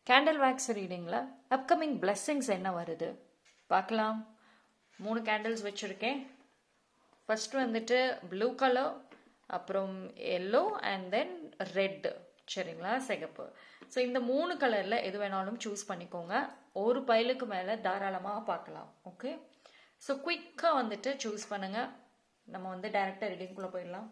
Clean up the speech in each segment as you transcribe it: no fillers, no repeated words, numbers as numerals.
Candle wax ரீடிங்கில் upcoming blessings என்ன வருது பார்க்கலாம். 3 கேண்டில்ஸ் வச்சுருக்கேன். ஃபர்ஸ்ட் வந்துட்டு ப்ளூ கலர், அப்புறம் எல்லோ அண்ட் தென் ரெட், சரிங்களா, சிகப்பு. ஸோ இந்த 3 கலரில் எது வேணாலும் சூஸ் பண்ணிக்கோங்க. ஒரு பைலுக்கு மேலே தாராளமாக பார்க்கலாம். ஓகே, ஸோ குயிக்காக வந்துட்டு சூஸ் பண்ணுங்கள். நம்ம வந்து டைரெக்டாக ரீடிங்குள்ளே போயிடலாம்.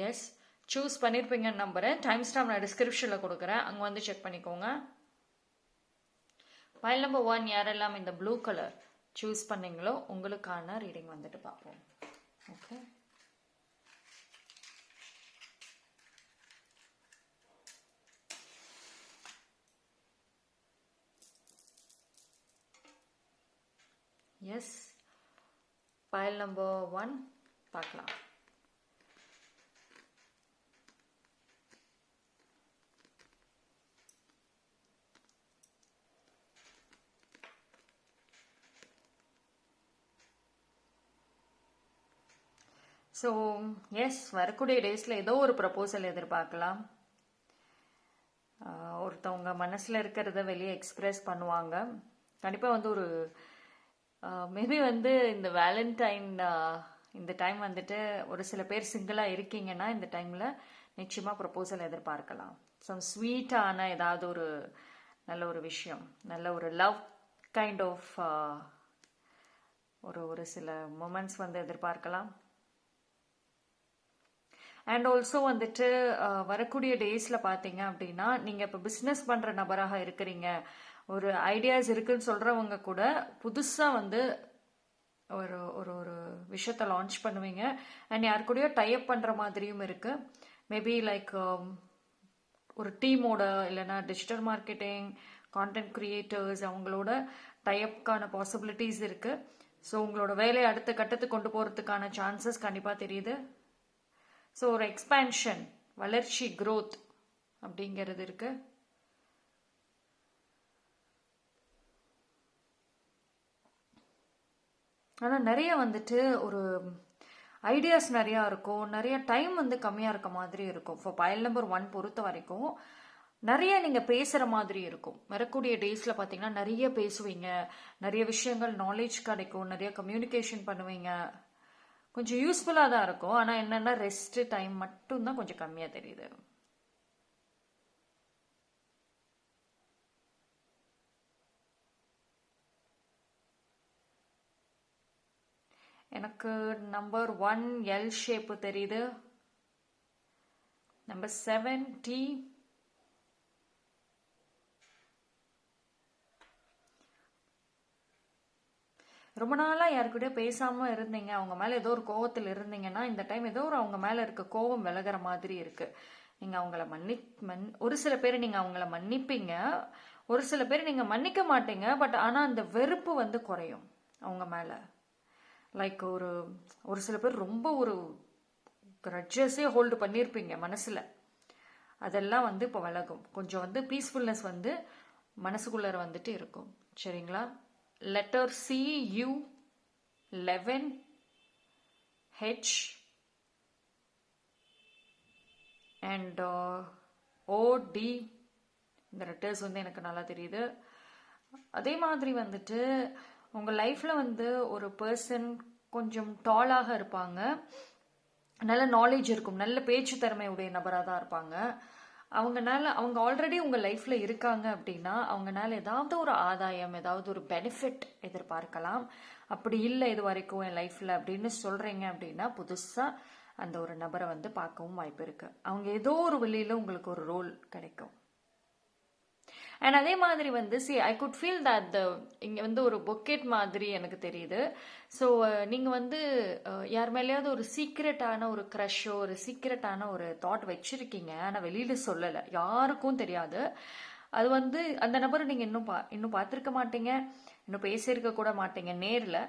எஸ், சூஸ் பண்ணியிருப்பீங்கன்னு நம்புகிறேன். டைம் ஸ்டாம்ப் நான் டிஸ்கிரிப்ஷனில் கொடுக்குறேன், அங்கே வந்து செக் பண்ணிக்கோங்க. பைல் நம்பர் 1 யாரெல்லாம் இந்த ப்ளூ கலர் சூஸ் பண்ணீங்களோ உங்களுக்கான ரீடிங் வந்துட்டு பார்ப்போம். ஓகே, எஸ், பைல் நம்பர் 1 பார்க்கலாம். ஸோ எஸ், வரக்கூடிய டேஸில் ஏதோ ஒரு ப்ரப்போசல் எதிர்பார்க்கலாம். ஒருத்தவங்க மனசில் இருக்கிறத வெளியே எக்ஸ்ப்ரெஸ் பண்ணுவாங்க. கண்டிப்பாக வந்து ஒரு மேபி வந்து இந்த வேலண்டைன் இந்த டைம் வந்துட்டு ஒரு சில பேர் சிங்கிளாக இருக்கீங்கன்னா இந்த டைமில் நிச்சயமாக ப்ரப்போசல் எதிர்பார்க்கலாம். ஸோ ஸ்வீட்டான ஏதாவது ஒரு நல்ல ஒரு விஷயம், நல்ல ஒரு லவ் கைண்ட் ஆஃப் ஒரு சில மொமெண்ட்ஸ் வந்து எதிர்பார்க்கலாம். அண்ட் ஆல்சோ வந்துட்டு வரக்கூடிய டேஸில் பார்த்தீங்க அப்படின்னா நீங்கள் இப்போ பிஸ்னஸ் பண்ணுற நபராக இருக்கிறீங்க, ஒரு ஐடியாஸ் இருக்குன்னு சொல்கிறவங்க கூட புதுசாக வந்து ஒரு ஒரு ஒரு விஷயத்தை லான்ச் பண்ணுவீங்க. அண்ட் யாரு கூடயோ டைப் பண்ணுற மாதிரியும் இருக்குது. மேபி லைக் ஒரு டீமோட, இல்லைன்னா டிஜிட்டல் மார்க்கெட்டிங், கான்டென்ட் கிரியேட்டர்ஸ் அவங்களோட டைப்கான பாசிபிலிட்டிஸ் இருக்குது. ஸோ உங்களோட வேலையை அடுத்த கட்டத்துக்கு கொண்டு போகிறதுக்கான சான்சஸ் கண்டிப்பாக தெரியுது. ஸோ ஒரு எக்ஸ்பேன்ஷன், வளர்ச்சி, க்ரோத் அப்படிங்கிறது இருக்கு. ஆனால் நிறைய வந்துட்டு ஒரு ஐடியாஸ் நிறையா இருக்கும், நிறைய டைம் வந்து கம்மியாக இருக்க மாதிரி இருக்கும். இப்போ பைல் நம்பர் 1 பொறுத்த வரைக்கும் நிறைய நீங்கள் பேசுகிற மாதிரி இருக்கும். வரக்கூடிய டேஸில் பார்த்தீங்கன்னா நிறைய பேசுவீங்க, நிறைய விஷயங்கள் நாலேஜ் கிடைக்கும், நிறைய கம்யூனிகேஷன் பண்ணுவீங்க. கொஞ்சம் யூஸ்ஃபுல்லாக தான் இருக்கும். ஆனால் என்னென்னா ரெஸ்ட் டைம் மட்டும்தான் கொஞ்சம் கம்மியாக தெரியுது. எனக்கு நம்பர் 1 எல் ஷேப்பு தெரியுது, நம்பர் 7 டி, ரொம்ப நாளாக யாருக்கிட்டே பேசாமல் இருந்தீங்க, அவங்க மேலே ஏதோ ஒரு கோவத்தில் இருந்தீங்கன்னா இந்த டைம் ஏதோ ஒரு அவங்க மேலே இருக்க கோவம் விலகிற மாதிரி இருக்குது. நீங்கள் அவங்கள ஒரு சில பேர் நீங்கள் அவங்கள மன்னிப்பீங்க, ஒரு சில பேர் நீங்கள் மன்னிக்க மாட்டீங்க. பட் ஆனால் அந்த வெறுப்பு வந்து குறையும் அவங்க மேலே. லைக் ஒரு சில பேர் ரொம்ப ஒரு கிரட்ஜஸே ஹோல்டு பண்ணியிருப்பீங்க மனசில், அதெல்லாம் வந்து இப்போ விலகும். கொஞ்சம் வந்து பீஸ்ஃபுல்னஸ் வந்து மனசுக்குள்ளே வந்துட்டு இருக்கும், சரிங்களா. Letter CU 11 H and OD, இந்த லெட்டர்ஸ் வந்து எனக்கு நல்லா தெரியுது. அதே மாதிரி வந்துட்டு உங்கள் லைஃப்பில் வந்து ஒரு பர்சன் கொஞ்சம் டாலாக இருப்பாங்க, நல்ல நாலேஜ் இருக்கும், நல்ல பேச்சு திறமை உடைய நபராக தான் இருப்பாங்க. அவங்க ஆல்ரெடி உங்கள் லைஃப்பில் இருக்காங்க அப்படின்னா அவங்கனால ஏதாவது ஒரு ஆதாயம், ஏதாவது ஒரு பெனிஃபிட் எதிர்பார்க்கலாம். அப்படி இல்லை இது வரைக்கும் என் லைஃப்பில் அப்படின்னு சொல்கிறீங்க அப்படின்னா புதுசாக அந்த ஒரு நபரை வந்து பார்க்கவும் வாய்ப்பு இருக்குது. அவங்க ஏதோ ஒரு வழியில் உங்களுக்கு ஒரு ரோல் கிடைக்கும். அண்ட் அதே மாதிரி வந்து ஐ குட் ஃபீல் தட் இங்கே வந்து ஒரு பொக்கெட் மாதிரி எனக்கு தெரியுது. ஸோ நீங்கள் வந்து யார் மேலேயாவது ஒரு சீக்ரெட்டான ஒரு க்ரஷோ, ஒரு சீக்ரெட்டான ஒரு தாட் வச்சுருக்கீங்க, ஆனால் வெளியில் சொல்லலை, யாருக்கும் தெரியாது. அது வந்து அந்த நபரை நீங்கள் இன்னும் பார்த்துருக்க மாட்டீங்க, இன்னும் பேசியிருக்க கூட மாட்டீங்க நேரில்.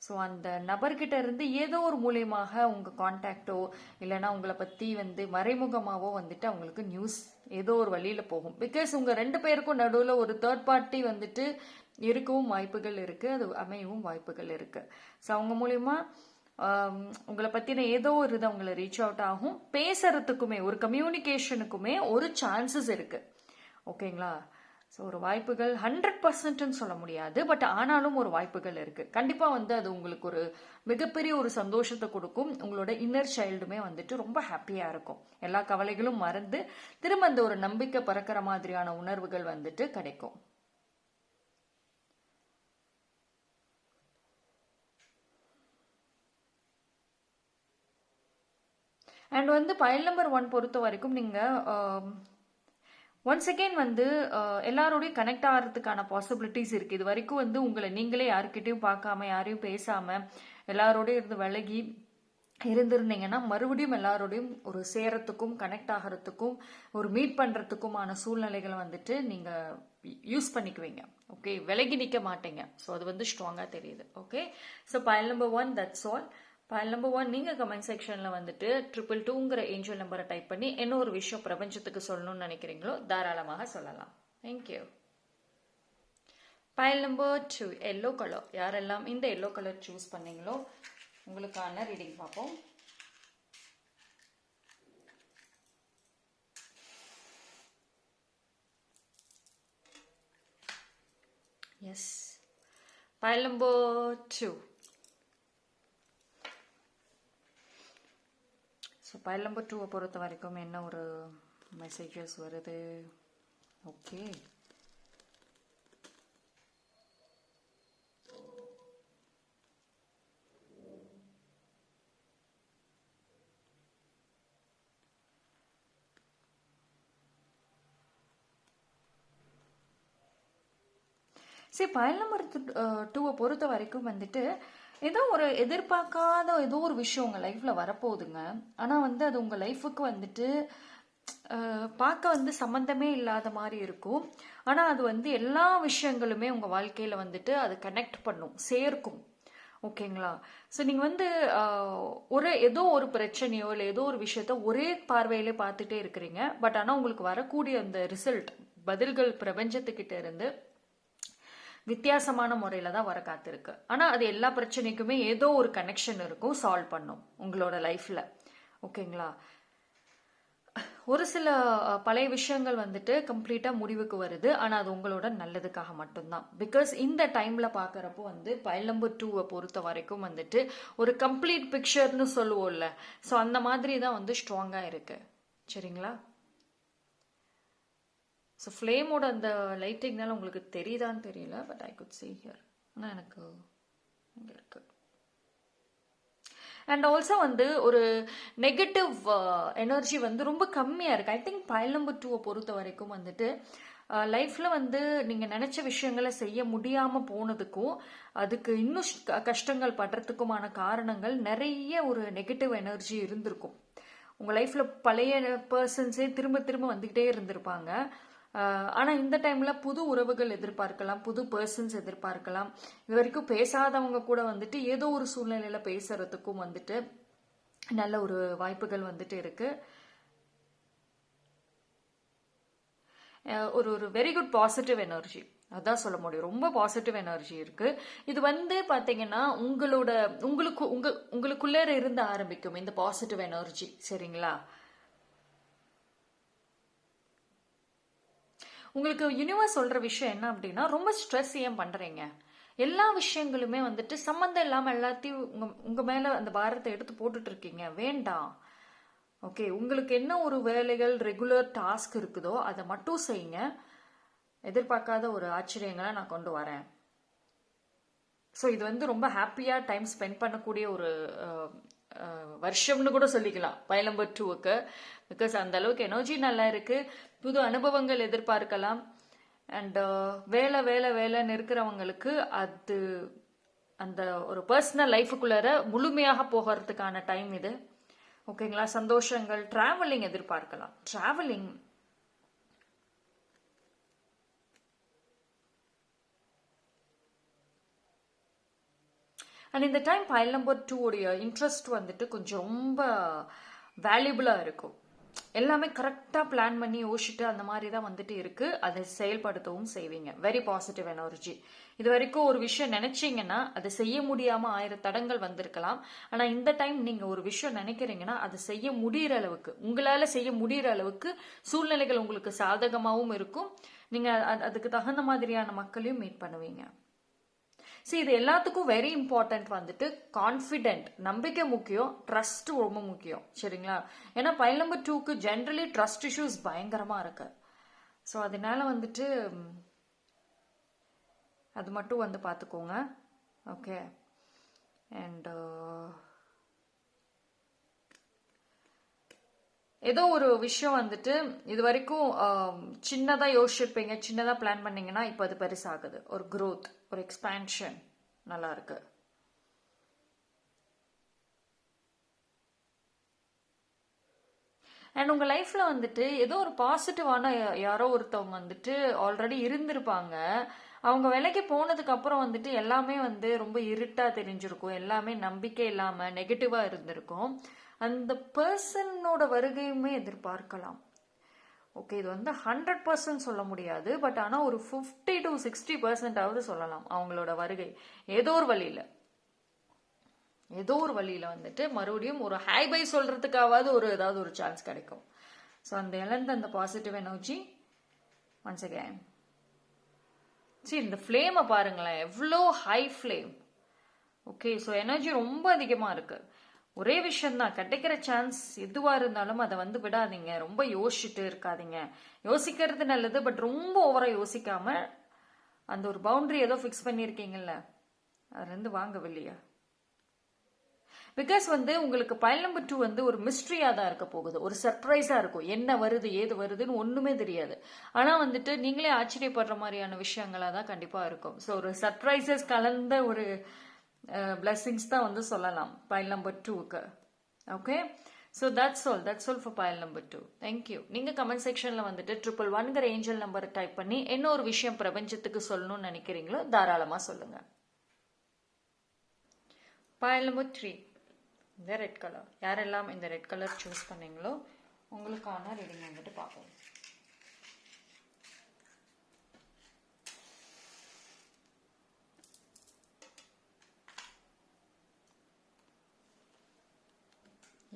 ஸோ அந்த நபர்கிட்ட இருந்து ஏதோ ஒரு மூலியமாக உங்கள் கான்டாக்டோ இல்லைன்னா உங்களை பற்றி வந்து மறைமுகமாகவோ வந்துட்டு அவங்களுக்கு நியூஸ் ஏதோ ஒரு வழியில் போகும். பிகாஸ் உங்கள் 2 பேருக்கும் நடுவில் ஒரு தேர்ட் பார்ட்டி வந்துட்டு இருக்கவும் வாய்ப்புகள் இருக்குது, அது அமையவும் வாய்ப்புகள் இருக்குது. ஸோ அவங்க மூலிமா உங்களை பற்றின ஏதோ ஒரு இதை அவங்களை ரீச் அவுட் ஆகும். பேசுறதுக்குமே ஒரு கம்யூனிகேஷனுக்குமே ஒரு சான்சஸ் இருக்குது. ஓகேங்களா? ஸோ ஒரு வாய்ப்புகள் 100%ன்னு சொல்ல முடியாது, பட் ஆனாலும் ஒரு வாய்ப்புகள் இருக்குது. கண்டிப்பாக வந்து அது உங்களுக்கு ஒரு மிகப்பெரிய ஒரு சந்தோஷத்தை கொடுக்கும். உங்களோட இன்னர் சைல்டுமே வந்துட்டு ரொம்ப ஹாப்பியாக இருக்கும். எல்லா கவலைகளும் மறந்து திரும்ப அந்த ஒரு நம்பிக்கை பறக்கிற மாதிரியான உணர்வுகள் வந்துட்டு கிடைக்கும். அண்ட் வந்து பைல் நம்பர் 1 பொறுத்த வரைக்கும் நீங்கள் ஒன்ஸ் அகெயின் வந்து எல்லாரோடையும் கனெக்ட் ஆகிறதுக்கான பாசிபிலிட்டிஸ் இருக்குது. இது வரைக்கும் வந்து உங்களை நீங்களே யாருக்கிட்டையும் பார்க்காம யாரையும் பேசாமல் எல்லாரோடையும் இருந்து விலகி இருந்திருந்தீங்கன்னா மறுபடியும் எல்லாரோடையும் ஒரு சேரத்துக்கும் கனெக்ட் ஆகிறதுக்கும் ஒரு மீட் பண்ணுறதுக்குமான சூழ்நிலைகளை வந்துட்டு நீங்கள் யூஸ் பண்ணிக்குவீங்க. ஓகே, விலகி நிற்க மாட்டீங்க. ஸோ அது வந்து ஸ்ட்ராங்காக தெரியுது. Okay, so pile number 1 that's all. File number 1 நீங்கள் கமெண்ட் செக்ஷனில் வந்துட்டு 222ங்கிற ஏஞ்சல் நம்பரை டைப் பண்ணி என்ன ஒரு விஷயம் பிரபஞ்சத்துக்கு சொல்லணும்னு நினைக்கிறீங்களோ தாராளமாக சொல்லலாம். Thank you. Pile number 2 yellow colour. யாரெல்லாம் இந்த எல்லோ கலர் சூஸ் பண்ணீங்களோ உங்களுக்கான ரீடிங் பார்ப்போம். Yes, pile number 2. So pile number 2 பொறுத்த வரைக்கும் என்ன ஒரு மெசேஜஸ் வருது? ஓகே, சரி, பைல் நம்பர் 2 பொறுத்த வரைக்கும் வந்துட்டு ஏதோ ஒரு எதிர்பார்க்காத ஏதோ ஒரு விஷயம் உங்கள் லைஃப்பில் வரப்போகுதுங்க. ஆனால் வந்து அது உங்கள் லைஃபுக்கு வந்துட்டு பார்க்க வந்து சம்மந்தமே இல்லாத மாதிரி இருக்கும். ஆனால் அது வந்து எல்லா விஷயங்களுமே உங்கள் வாழ்க்கையில் வந்துட்டு அது கனெக்ட் பண்ணும், சேர்க்கும். ஓகேங்களா? ஸோ நீங்கள் வந்து ஏதோ ஒரு பிரச்சனையோ இல்லை ஏதோ ஒரு விஷயத்த ஒரே பார்வையிலே பார்த்துட்டே இருக்கிறீங்க. பட் ஆனால் உங்களுக்கு வரக்கூடிய அந்த ரிசல்ட், பதில்கள் பிரபஞ்சத்துக்கிட்ட இருந்து வித்தியாசமான முறையில் தான் வர காத்திருக்கு. ஆனால் அது எல்லா பிரச்சனைக்குமே ஏதோ ஒரு கனெக்ஷன் இருக்கும், சால்வ் பண்ணும் உங்களோட லைஃப்பில். ஓகேங்களா? ஒரு சில பழைய விஷயங்கள் வந்துட்டு கம்ப்ளீட்டாக முடிவுக்கு வருது. ஆனால் அது உங்களோட நல்லதுக்காக மட்டும்தான். பிகாஸ் இந்த டைமில் பார்க்குறப்போ வந்து பைல் நம்பர் 2 பொறுத்த வரைக்கும் வந்துட்டு ஒரு கம்ப்ளீட் பிக்சர்னு சொல்லுவோம்ல, ஸோ அந்த மாதிரி தான் வந்து ஸ்ட்ராங்காக இருக்கு. சரிங்களா? ஸோ ஃப்ளேமோட அந்த லைட்டிங்னால உங்களுக்கு தெரியுதான்னு தெரியல, but I could see here. ஆனால் எனக்கு இங்கே இருக்கு. அண்ட் ஆல்சோ வந்து ஒரு நெகட்டிவ் எனர்ஜி வந்து ரொம்ப கம்மியாக இருக்குது. ஐ திங்க் பைல் நம்பர் 2 பொறுத்த வரைக்கும் வந்துட்டு லைஃப்பில் வந்து நீங்கள் நினச்ச விஷயங்களை செய்ய முடியாமல் போனதுக்கும் அதுக்கு இன்னும் கஷ்டங்கள் படுறதுக்குமான காரணங்கள் நிறைய ஒரு நெகட்டிவ் எனர்ஜி இருந்திருக்கும். உங்கள் லைஃப்பில் பழைய பர்சன்ஸே திரும்ப திரும்ப வந்துக்கிட்டே இருந்திருப்பாங்க. ஆனால் இந்த டைமில் புது உறவுகள் எதிர்பார்க்கலாம், புது பர்சன்ஸ் எதிர்பார்க்கலாம். இது வரைக்கும் பேசாதவங்க கூட வந்துட்டு ஏதோ ஒரு சூழ்நிலையில் பேசுறதுக்கும் வந்துட்டு நல்ல ஒரு வாய்ப்புகள் வந்துட்டு இருக்கு. ஒரு ஒரு வெரி குட் பாசிட்டிவ் எனர்ஜி, அதான் சொல்ல முடியும். ரொம்ப பாசிட்டிவ் எனர்ஜி இருக்கு. இது வந்து பாத்தீங்கன்னா உங்களுக்குள்ளே இருந்து ஆரம்பிக்கும் இந்த பாசிட்டிவ் எனர்ஜி. சரிங்களா? உங்களுக்கு யூனிவர்ஸ் சொல்ற விஷயம் என்ன அப்படின்னா, ரொம்ப ஸ்ட்ரெஸ் ஏன் பண்றீங்க? எல்லா விஷயங்களுமே வந்துட்டு சம்மந்தம் இல்லாம எல்லாத்தையும் உங்க மேல அந்த பாரத்தை எடுத்து போட்டுட்டு இருக்கீங்க. வேண்டாம். ஓகே, உங்களுக்கு என்ன ஒரு வேலைகள் ரெகுலர் டாஸ்க் இருக்குதோ அதை மட்டும் செய்யுங்க. எதிர்பார்க்காத ஒரு ஆச்சரியங்களை நான் கொண்டு வரேன். ஸோ இது வந்து ரொம்ப ஹாப்பியாக டைம் ஸ்பெண்ட் பண்ணக்கூடிய ஒரு வருஷம்னு கூட சொல்லிக்கலாம் பைல் நம்பர் 2க்கு. பிகாஸ் அந்த அளவுக்கு எனர்ஜி நல்லா இருக்கு. புது அனுபவங்கள் எதிர்பார்க்கலாம். அண்ட் வேலை வேலை வேலைன்னு இருக்கிறவங்களுக்கு அது அந்த ஒரு பர்சனல் லைஃபுக்குள்ளார முழுமையாக போகிறதுக்கான டைம் இது. ஓகேங்களா? சந்தோஷங்கள், டிராவலிங் எதிர்பார்க்கலாம். டிராவலிங் அண்ட் இந்த டைம் பைல் நம்பர் 2 உடைய இன்ட்ரெஸ்ட் வந்துட்டு கொஞ்சம் ரொம்ப வேல்யூபிளாக இருக்கும். எல்லாமே கரெக்டாக பிளான் பண்ணி யோசிச்சுட்டு அந்த மாதிரி தான் வந்துட்டு இருக்கு. அதை செயல்படுத்தவும் செய்வீங்க. Very positive energy. இது வரைக்கும் ஒரு விஷயம் நினைச்சீங்கன்னா அதை செய்ய முடியாம 1000 தடங்கள் வந்திருக்கலாம். ஆனா இந்த டைம் நீங்க ஒரு விஷயம் நினைக்கிறீங்கன்னா அதை செய்ய முடியற அளவுக்கு, உங்களால செய்ய முடியற அளவுக்கு சூழ்நிலைகள் உங்களுக்கு சாதகமாகவும் இருக்கும். நீங்க அதுக்கு தகுந்த மாதிரியான மக்களையும் மீட் பண்ணுவீங்க. சரி, இது எல்லாத்துக்கும் வெரி இம்பார்ட்டன்ட் வந்துட்டு கான்ஃபிடென்ட், நம்பிக்கை முக்கியம், ட்ரஸ்ட் ரொம்ப முக்கியம். சரிங்களா? ஏன்னா பைல் நம்பர் 2க்கு ஜென்ரலி ட்ரஸ்ட் இஷ்யூஸ் பயங்கரமா இருக்கு. ஸோ அதனால வந்துட்டு அது மட்டும் வந்து பார்த்துக்கோங்க. ஓகே. அண்ட் ஏதோ ஒரு விஷயம் வந்துட்டு இது வரைக்கும் சின்னதா யோசிச்சிருப்பீங்க, சின்னதா பிளான் பண்ணீங்கன்னா இப்போ அது பெருசாகுது. ஒரு growth, ஒரு எக்ஸ்பான்ஷன் நல்லா இருக்கு. அண்ட் உங்க லைஃப்ல வந்துட்டு ஏதோ ஒரு பாசிட்டிவான யாரோ ஒருத்தவங்க வந்துட்டு ஆல்ரெடி இருந்திருப்பாங்க. அவங்க விலைக்கு போனதுக்கு அப்புறம் வந்துட்டு எல்லாமே வந்து ரொம்ப இருட்டா தெரிஞ்சிருக்கும், எல்லாமே நம்பிக்கை இல்லாம நெகட்டிவா இருந்திருக்கும். அந்த பர்சனோட வருகையுமே எதிர்பார்க்கலாம். ஓகே, இது வந்து 100% சொல்ல முடியாது, பட் ஆனால் ஒரு 50 to 60% சொல்லலாம் அவங்களோட வருகை. ஏதோ ஒரு வழியில வந்துட்டு மறுபடியும் ஒரு ஹை பை சொல்றதுக்காவது ஏதாவது ஒரு சான்ஸ் கிடைக்கும். ஸோ அந்த இழந்த அந்த பாசிட்டிவ் எனர்ஜி ஒன்ஸ் அகேன். சரி, இந்த ஃப்ளேமை பாருங்களேன், எவ்வளோ high flame. Okay, so energy ரொம்ப அதிகமாக இருக்கு. ஒரே விஷயம்தான், கிடைக்கிற சான்ஸ் எதுவாக இருந்தாலும் அதை வந்து விடாதீங்க. ரொம்ப யோசிச்சுட்டு இருக்காதீங்க. யோசிக்கிறது நல்லது, பட் ரொம்ப ஓவராக யோசிக்காம அந்த ஒரு பவுண்டரி ஏதோ ஃபிக்ஸ் பண்ணியிருக்கீங்கல்ல, அதுலேருந்து வாங்க வெளியே. பிகாஸ் வந்து உங்களுக்கு பைல் நம்பர் 2 வந்து ஒரு மிஸ்ட்ரியா தான் இருக்க போகுது, ஒரு சர்ப்ரைஸா இருக்கும். என்ன வருது ஏது வருதுன்னு ஒண்ணுமே தெரியாது. ஆனா வந்துட்டு நீங்களே ஆச்சரியப்படுற மாதிரியான விஷயங்களா தான் கண்டிப்பா இருக்கும். ஸோ ஒரு சர்ப்ரைசஸ் கலந்த ஒரு பிளெஸிங்ஸ் தான் வந்து சொல்லலாம் பைல் நம்பர் 2க்கு. Okay, so that's all for file number 2. Thank you. நீங்க கமெண்ட் செக்ஷன்ல வந்துட்டு 111ங்கிற ஏஞ்சல் நம்பரை டைப் பண்ணி என்ன ஒரு விஷயம் பிரபஞ்சத்துக்கு சொல்லணும்னு நினைக்கிறீங்களோ தாராளமா சொல்லுங்க. பைல் நம்பர் 3, இந்த ரெட் கலர். யாரெல்லாம் இந்த ரெட் கலர் சூஸ் பண்ணீங்களோ உங்களுக்கான ரீடிங் வந்துட்டு பார்ப்போம்.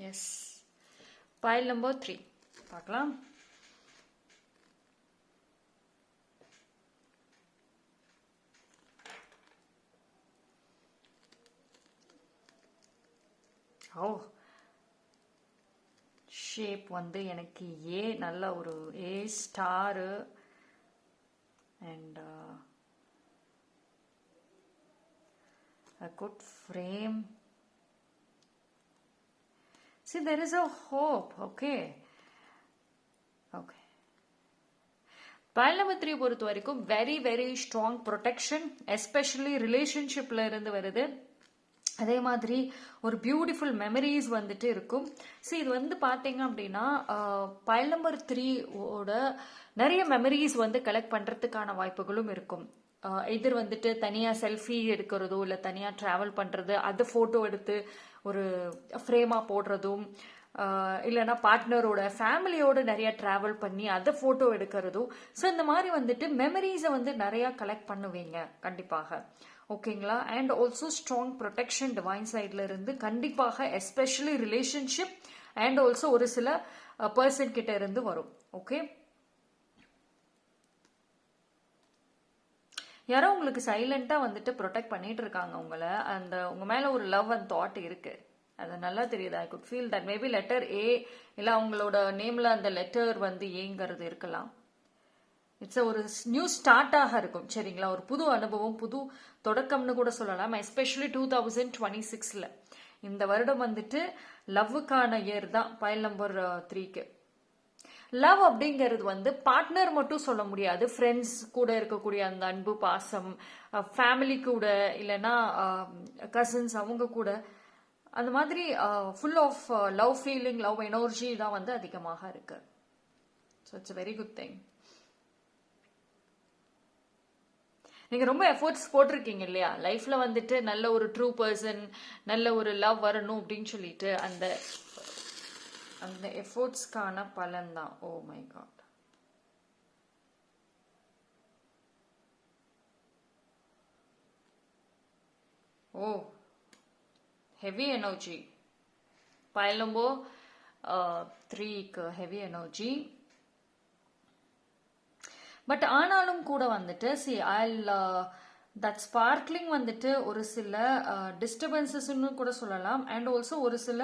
எஸ், பைல் நம்பர் 3 பார்க்கலாம். ஓ, ஷேப் வந்து எனக்கு நல்ல ஒரு a star and a good frame. See, there is a hope. Okay. Pile number 3 பொறுத்த வரைக்கும் very very strong protection, especially ரிலேஷன்ஷிப்ல இருந்து வருது. அதே மாதிரி ஒரு பியூட்டிஃபுல் மெமரிஸ் வந்துட்டு இருக்கும். ஸோ இது வந்து பார்த்தீங்க அப்படின்னா பைல் நம்பர் 3ஓட நிறைய மெமரிஸ் வந்து கலெக்ட் பண்ணுறதுக்கான வாய்ப்புகளும் இருக்கும். எதிர் வந்துட்டு தனியாக செல்ஃபி எடுக்கிறதோ இல்லை தனியாக ட்ராவல் பண்ணுறது, அதை ஃபோட்டோ எடுத்து ஒரு ஃப்ரேமாக போடுறதும், இல்லைன்னா பார்ட்னரோட ஃபேமிலியோட நிறைய ட்ராவல் பண்ணி அதை ஃபோட்டோ எடுக்கிறதும். ஸோ இந்த மாதிரி வந்துட்டு மெமரிஸை வந்து நிறையா கலெக்ட் பண்ணுவீங்க கண்டிப்பாக. ஓகேங்களா? And also strong protection divine சைட்ல இருந்து கண்டிப்பாக, எஸ்பெஷலி ரிலேஷன்ஷிப் அண்ட் ஆல்சோ ஒரு சில பர்சன் கிட்ட இருந்து வரும். ஓகே, யாரோ உங்களுக்கு சைலண்டா வந்துட்டு ப்ரொடெக்ட் பண்ணிட்டு இருக்காங்க உங்களை. உங்க மேல ஒரு லவ் அண்ட் தாட் இருக்கு, அது நல்லா தெரியுது. I could feel that maybe letter A, இல்லை அவங்களோட நேம்ல அந்த லெட்டர் வந்து ஏங்கிறது இருக்கலாம். இட்ஸ் ஒரு நியூ ஸ்டார்ட்டாக இருக்கும். சரிங்களா? ஒரு புது அனுபவம், புது தொடக்கம்னு கூட சொல்லலாம். எஸ்பெஷலி 2026ல இந்த வருடம் வந்துட்டு லவ்வுக்கான இயர் தான் பைல் நம்பர் 3க்கு. லவ் அப்படிங்கிறது வந்து பார்ட்னர் மட்டும் சொல்ல முடியாது, ஃப்ரெண்ட்ஸ் கூட இருக்கக்கூடிய அந்த அன்பு பாசம், ஃபேமிலி கூட இல்லைன்னா கசின்ஸ் அவங்க கூட, அந்த மாதிரி full of love feeling, love energy தான் வந்து அதிகமாக இருக்கு. So it's very good thing. நீங்க ரொம்ப எஃபோர்ட்ஸ் போட்டிருக்கீங்க இல்லையா லைஃப்ல வந்துட்டு, நல்ல ஒரு ட்ரூ பர்சன், நல்ல ஒரு லவ் வரணும் அப்படின்னு சொல்லிட்டு. அந்த அந்த எஃபோர்ட்ஸ்க்கான பலன் தான். Oh my god. Oh, heavy energy. pile number 3க்கு ஹெவி எனர்ஜி. பட் ஆனாலும் கூட வந்துட்டு தட் ஸ்பார்க்லிங் வந்துட்டு ஒரு சில டிஸ்டர்பன்சஸ்ன்னு கூட சொல்லலாம். அண்ட் ஆல்சோ ஒரு சில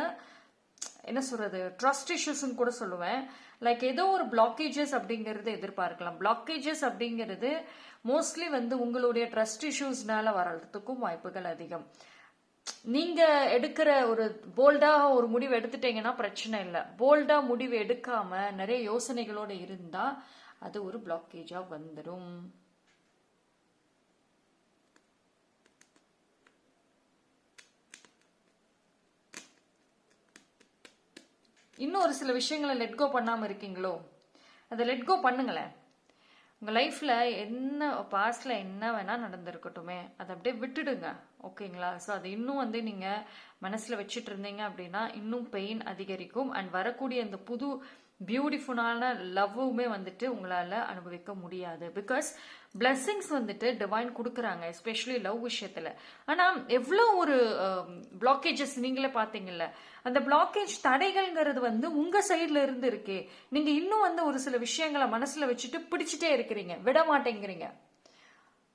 என்ன சொல்றது, ட்ரஸ்ட் இஷ்யூஸ்ன்னு கூட சொல்லுவேன். லைக் ஏதோ ஒரு பிளாக்கேஜஸ் அப்படிங்கிறது எதிர்பார்க்கலாம். பிளாக்கேஜஸ் அப்படிங்கிறது மோஸ்ட்லி வந்து உங்களுடைய ட்ரஸ்ட் இஷ்யூஸ்னால வர்றதுக்கும் வாய்ப்புகள் அதிகம். நீங்க எடுக்கிற ஒரு போல்டா ஒரு முடிவு எடுத்துட்டீங்கன்னா பிரச்சனை இல்லை. போல்டா முடிவு எடுக்காம நிறைய யோசனைகளோட இருந்தா அது ஒரு பிளாக்கேஜா வந்துடும். இன்னும் ஒரு சில விஷயங்களை லெட்கோ பண்ணாம இருக்கீங்களோ, அதை லெட்கோ பண்ணுங்களேன். உங்க லைஃப்ல என்ன பாஸ்ட்ல என்ன வேணா நடந்திருக்கட்டுமே, அதை அப்படியே விட்டுடுங்க. ஓகேங்களா? ஸோ அது இன்னும் வந்து நீங்க மனசுல வச்சுட்டு இருந்தீங்க அப்படின்னா இன்னும் பெயின் அதிகரிக்கும். அண்ட் வரக்கூடிய அந்த புது பியூட்டிஃபுல்லான லவ்வுமே வந்துட்டு உங்களால அனுபவிக்க முடியாது. பிகாஸ் பிளெஸிங்ஸ் வந்துட்டு டிவைன் கொடுக்குறாங்க, எஸ்பெஷலி லவ் விஷயத்துல. ஆனா எவ்வளோ ஒரு பிளாக்கேஜஸ் நீங்களே பாத்தீங்கல்ல, அந்த பிளாக்கேஜ் தடைகள்ங்கிறது வந்து உங்க சைட்ல இருந்து இருக்கே. நீங்க இன்னும் வந்து ஒரு சில விஷயங்களை மனசுல வச்சுட்டு பிடிச்சிட்டே இருக்கிறீங்க, விட மாட்டேங்கிறீங்க.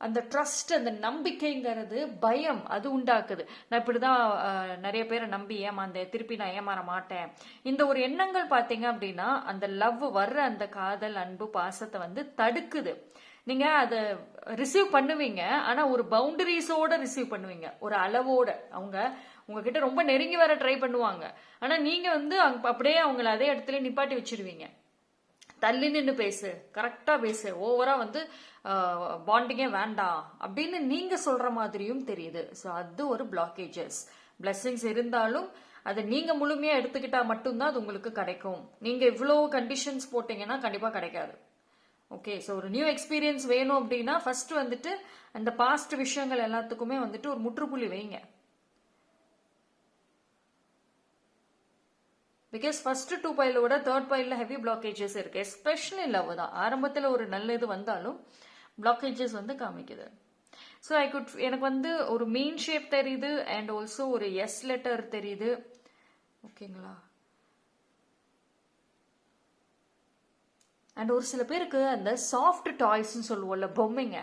அந்த ட்ரஸ்ட், அந்த நம்பிக்கைங்கிறது பயம் அது உண்டாக்குது. நான் இப்படிதான் நிறைய பேரை நம்பி ஏமாந்தேன், திருப்பி நான் ஏமாற மாட்டேன். இந்த ஒரு எண்ணங்கள் பாத்தீங்க அப்படின்னா அந்த லவ் வர்ற அந்த காதல், அன்பு, பாசத்தை வந்து தடுக்குது. நீங்க அதை ரிசீவ் பண்ணுவீங்க, ஆனா ஒரு பவுண்டரிஸோட ரிசீவ் பண்ணுவீங்க, ஒரு அளவோட. அவங்க உங்ககிட்ட ரொம்ப நெருங்கி வர ட்ரை பண்ணுவாங்க, ஆனா நீங்க வந்து அப்படியே அவங்கள அதே இடத்துல நிப்பாட்டி வச்சிருவீங்க. தள்ளி நின்று பேசு, கரெக்டா பேசு, ஓவரா வந்து பாண்டிங்கே வேண்டாம் அப்படின்னு நீங்க சொல்ற மாதிரியும் தெரியுது. ஸோ அது ஒரு பிளாக்கேஜஸ். பிளெஸிங்ஸ் இருந்தாலும் அதை நீங்க முழுமையா எடுத்துக்கிட்டா மட்டும்தான் அது உங்களுக்கு கிடைக்கும். நீங்க இவ்வளோ கண்டிஷன்ஸ் போட்டீங்கன்னா கண்டிப்பா கிடைக்காது. ஓகே, ஸோ ஒரு நியூ எக்ஸ்பீரியன்ஸ் வேணும் அப்படின்னா ஃபர்ஸ்ட் வந்துட்டு அந்த பாஸ்ட் விஷயங்கள் எல்லாத்துக்குமே வந்துட்டு ஒரு முற்றுப்புள்ளி வைங்க. பிகாஸ் ஃபர்ஸ்ட் 2 பைலோட 3rd பைல ஹெவி பிளாக்கேஜஸ் இருக்கு. எஸ்பெஷலி லவ் தான். ஆரம்பத்தில் ஒரு நல்ல இது வந்தாலும் பிளாக்கேஜஸ் வந்து காமிக்குது. ஸோ எனக்கு வந்து ஒரு மீன் ஷேப் தெரியுது அண்ட் ஆல்சோ ஒரு எஸ் லெட்டர் தெரியுது. ஓகேங்களா? அண்ட் ஒரு சில பேருக்கு அந்த சாஃப்ட் டாய்ஸ்ன்னு சொல்லுவோம்ல, பொம்மைங்க,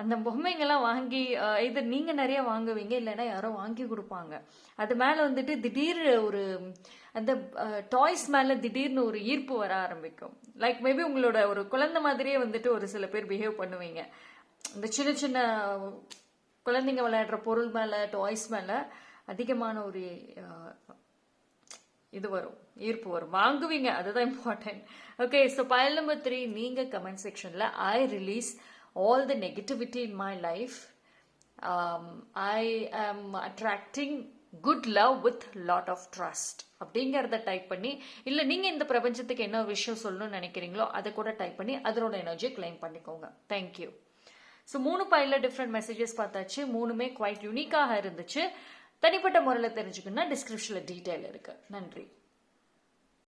அந்த பொம்மைங்கெல்லாம் வாங்கி இது நீங்க நிறைய வாங்குவீங்க, இல்லைன்னா யாரோ வாங்கி கொடுப்பாங்க. அது மேல வந்துட்டு திடீர் ஒரு அந்த டாய்ஸ் மேல திடீர்னு ஒரு ஈர்ப்பு வர ஆரம்பிக்கும். லைக் மேபி உங்களோட ஒரு குழந்தை மாதிரியே வந்துட்டு ஒரு சில பேர் பிஹேவ் பண்ணுவீங்க. இந்த சின்ன சின்ன குழந்தைங்க விளையாடுற பொருள் மேல, டாய்ஸ் மேல அதிகமான ஒரு இது வரும், ஈர்ப்பு வரும், வாங்குவீங்க. அதுதான் important. Okay, so pile number 3, நீங்க கமெண்ட் செக்ஷன்ல ஐ release all the negativity in my life. I am attracting good love with lot of trust அப்படிங்கிறத டைப் பண்ணி, இல்லை நீங்கள் இந்த பிரபஞ்சத்துக்கு என்ன விஷயம் சொல்லணும்னு நினைக்கிறீங்களோ அதை கூட டைப் பண்ணி அதனோட எனர்ஜியை கிளைம் பண்ணிக்கோங்க. தேங்க்யூ. ஸோ 3 பைலில் டிஃப்ரெண்ட் மெசேஜஸ் பார்த்தாச்சு. 3மே குவைட் யூனிக்காக இருந்துச்சு. தனிப்பட்ட முறையில் தெரிஞ்சுக்கணும்னா டிஸ்கிரிப்ஷனில் டீட்டெயில் இருக்கு. நன்றி.